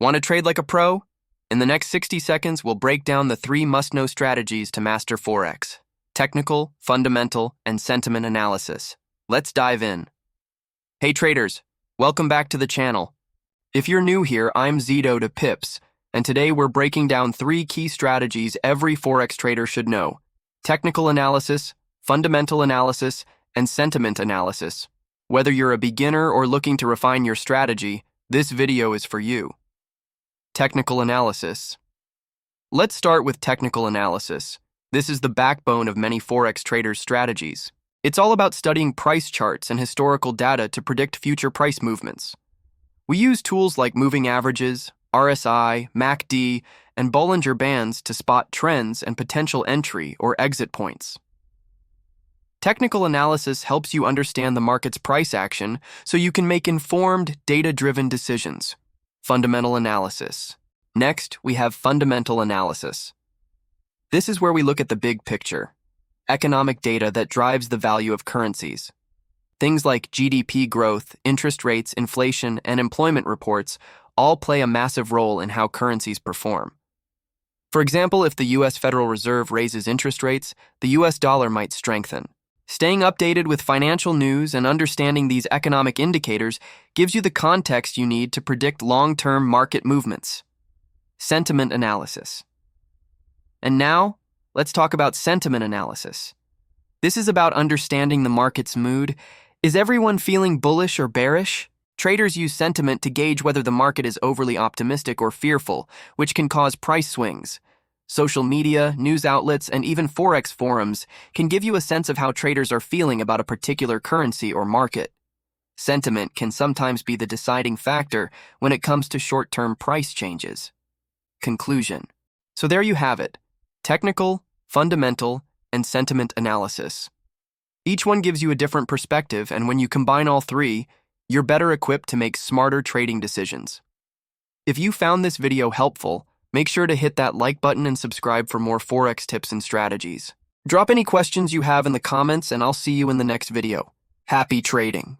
Want to trade like a pro? In the next 60 seconds, we'll break down the 3 must-know strategies to master Forex: technical, fundamental, and sentiment analysis. Let's dive in. Hey traders, welcome back to the channel. If you're new here, I'm Zito to Pips, and today we're breaking down 3 key strategies every Forex trader should know: technical analysis, fundamental analysis, and sentiment analysis. Whether you're a beginner or looking to refine your strategy, this video is for you. Technical analysis. Let's start with technical analysis. This is the backbone of many Forex traders' strategies. It's all about studying price charts and historical data to predict future price movements. We use tools like moving averages, RSI, MACD, and Bollinger Bands to spot trends and potential entry or exit points. Technical analysis helps you understand the market's price action so you can make informed, data-driven decisions. Fundamental analysis. Next, we have fundamental analysis. This is where we look at the big picture, economic data that drives the value of currencies. Things like GDP growth, interest rates, inflation, and employment reports all play a massive role in how currencies perform. For example, if the U.S. Federal Reserve raises interest rates, the U.S. dollar might strengthen. Staying updated with financial news and understanding these economic indicators gives you the context you need to predict long-term market movements. Sentiment analysis. And now, let's talk about sentiment analysis. This is about understanding the market's mood. Is everyone feeling bullish or bearish? Traders use sentiment to gauge whether the market is overly optimistic or fearful, which can cause price swings. Social media, news outlets, and even Forex forums can give you a sense of how traders are feeling about a particular currency or market. Sentiment can sometimes be the deciding factor when it comes to short-term price changes. Conclusion. So there you have it: technical, fundamental, and sentiment analysis. Each one gives you a different perspective, and when you combine all 3, you're better equipped to make smarter trading decisions. If you found this video helpful, make sure to hit that like button and subscribe for more Forex tips and strategies. Drop any questions you have in the comments, and I'll see you in the next video. Happy trading!